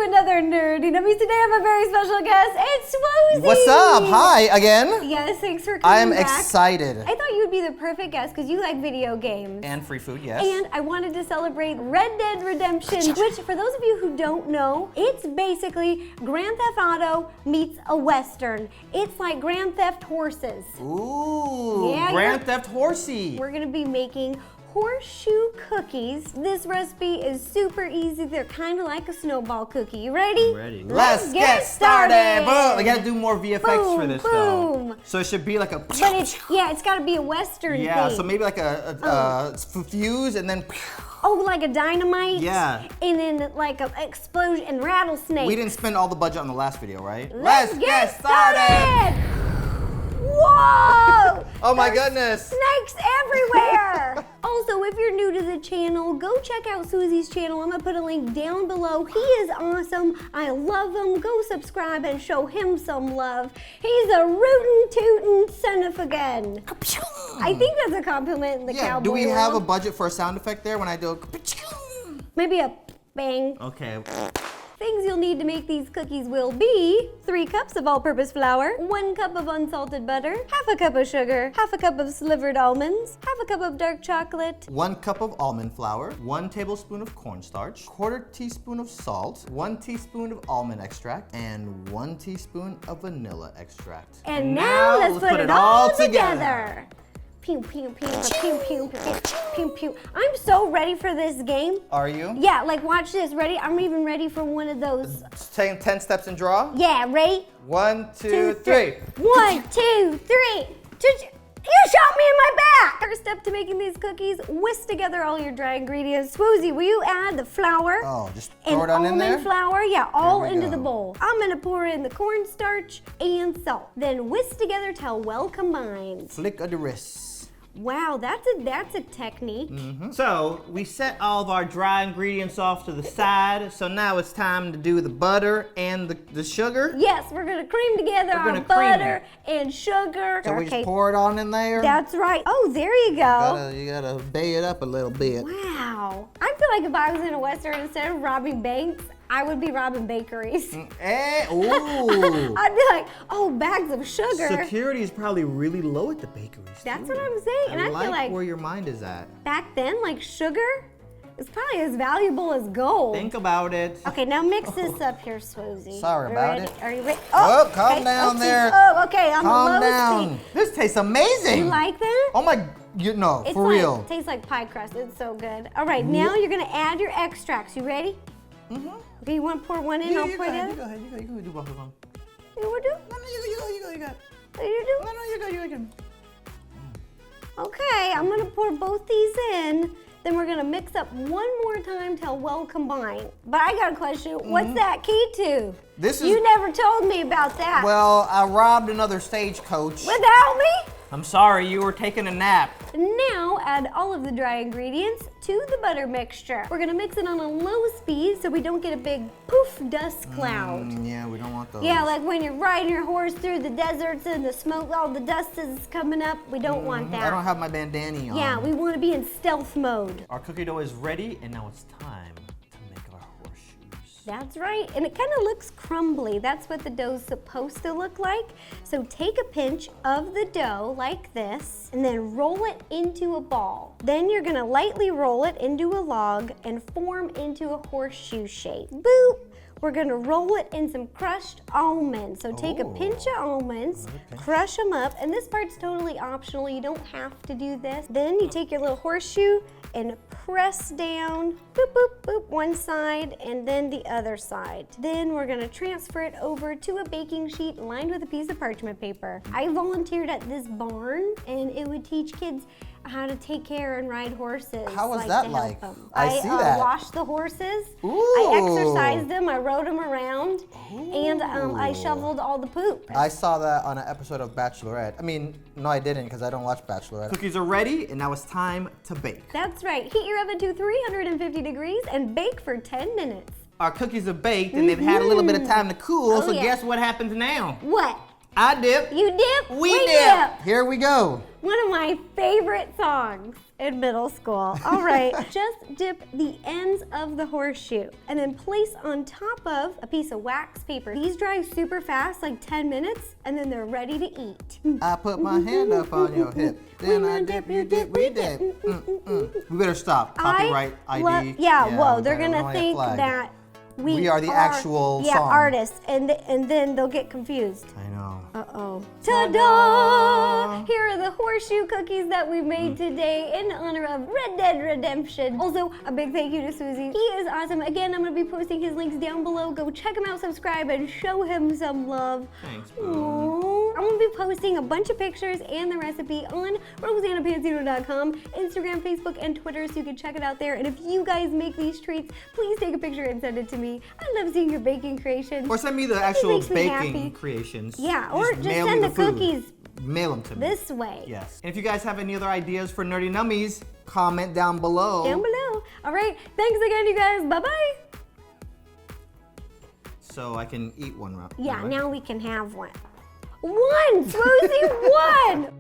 another Nerdy Nummies. Today I have a very special guest. It's sWooZie. What's up? Hi again. Yes, thanks for coming back. I'm excited. I thought you would be the perfect guest because you like video games. And free food, yes. And I wanted to celebrate Red Dead Redemption, which for those of you who don't know, it's basically Grand Theft Auto meets a Western. It's like Grand Theft Horses. Ooh, Yeah, Grand Theft Horsey. We're gonna be making horseshoe cookies. This recipe is super easy. They're kind of like a snowball cookie. You ready? Ready. Let's get started. Boom. I gotta do more VFX for this though. So it should be like a. But it's got to be a Western thing. Yeah. So maybe like a fuse and then. Oh, like a dynamite? Yeah. And then like an explosion and rattlesnake. We didn't spend all the budget on the last video, right? Let's get started. Whoa! Oh my goodness! Snakes everywhere! Also, if you're new to the channel, go check out sWooZie's channel. I'm gonna put a link down below. He is awesome. I love him. Go subscribe and show him some love. He's a rootin' tootin' son of a gun. I think that's a compliment in the cowboy Do we world. have a budget for a sound effect there when I do? Maybe a bang. Okay. Things you'll need to make these cookies will be 3 cups of all-purpose flour, 1 cup of unsalted butter, half a cup of sugar, half a cup of slivered almonds, half a cup of dark chocolate, 1 cup of almond flour, 1 tablespoon of cornstarch, 1/4 teaspoon of salt, 1 teaspoon of almond extract, and 1 teaspoon of vanilla extract. And now let's put it all together. Pew, pew, pew, pew, pew, pew, pew, pew. I'm so ready for this game. Are you? Yeah, like watch this. Ready? I'm even ready for one of those. Take 10 steps and draw? Yeah, ready? 1, 2, 3. 1, 2, 3. You shot me in my back! First step to making these cookies, whisk together all your dry ingredients. sWooZie, will you add the flour? Oh, just throw it on in there? Almond flour, yeah, all we into go. the bowl. I'm gonna pour in the cornstarch and salt. Then whisk together till well combined. Flick of the wrist. Wow, that's a technique. So we set all of our dry ingredients off to the side. So now it's time to do the butter and the sugar. Yes, we're gonna cream together our butter and sugar. So we just pour it on in there. That's right. Oh, there you go. You gotta bay it up a little bit. Wow. I feel like if I was in a Western, instead of robbing banks, I would be robbing bakeries. Ooh. I'd be like, oh, bags of sugar. Security is probably really low at the bakeries. That's what I'm saying. And I feel like where your mind is at. Back then, like sugar is probably as valuable as gold. Think about it. Okay, now mix this up here, sWooZie. Sorry about it. Are you ready? Oh, calm down there. Oh, okay, on Calm the low down. speed. This tastes amazing. You like that? Oh my, no, It's for like, real. It tastes like pie crust. It's so good. All right, now you're gonna add your extracts. You ready? Okay, you want to pour one in? Yeah, I'll you pour go the ahead. other. You go ahead. You do both of them. You want to do? No, you go. You do? No, you go. Okay, I'm gonna pour both these in. Then we're gonna mix up one more time till well combined. But I got a question. What's that key to? You never told me about that. Well, I robbed another stagecoach. Without me? I'm sorry, you were taking a nap. Now add all of the dry ingredients to the butter mixture. We're gonna mix it on a low speed so we don't get a big poof dust cloud. Yeah, we don't want those. Yeah, like when you're riding your horse through the deserts and the smoke, all the dust is coming up. We don't want that. I don't have my bandana on. Yeah, we want to be in stealth mode. Our cookie dough is ready, and now it's time to make our horseshoes. That's right, and it kind of looks crumbly. That's what the dough's supposed to look like. So take a pinch of the dough like this, and then roll it into a ball. Then you're gonna lightly roll it into a log and form into a horseshoe shape. Boop! We're gonna roll it in some crushed almonds. So take a pinch of almonds, crush them up, and this part's totally optional. You don't have to do this. Then you take your little horseshoe and press down, boop, boop, boop, one side and then the other side. Then we're gonna transfer it over to a baking sheet lined with a piece of parchment paper. I volunteered at this barn and it would teach kids how to take care and ride horses. How was that like? I see that. washed the horses, Ooh. I exercised them, I rode them around, and I shoveled all the poop. I saw that on an episode of Bachelorette. I mean, no I didn't because I don't watch Bachelorette. Cookies are ready and now it's time to bake. That's right, heat your oven to 350 degrees and bake for 10 minutes. Our cookies are baked and they've had a little bit of time to cool, so guess what happens now? What? I dip. You dip? We dip. Here we go. One of my favorite songs in middle school. All right, just dip the ends of the horseshoe and then place on top of a piece of wax paper. These dry super fast, like 10 minutes, and then they're ready to eat. I put my hand up on your hip, then I dip, you dip, we dip. We better stop. Copyright ID. Whoa, they're we gonna don't think flag. that We are the actual song. artists, and then they'll get confused. I know. Uh-oh. Ta-da! Here are the horseshoe cookies that we made today in honor of Red Dead Redemption. Also, a big thank you to sWooZie. He is awesome. Again, I'm going to be posting his links down below. Go check him out, subscribe, and show him some love. Thanks, boo. Aww. I'm going to be posting a bunch of pictures and the recipe on RosannaPansino.com, Instagram, Facebook, and Twitter, so you can check it out there. And if you guys make these treats, please take a picture and send it to me. I love seeing your baking creations. Or send me the actual makes me baking happy. creations. Yeah, or just mail send me the food. cookies Mail them to me. this way. Yes. And if you guys have any other ideas for Nerdy Nummies, comment down below. Down below. All right, thanks again, you guys. Bye-bye. So I can eat one. Yeah, right? now we can have one. One, sWooZie, one!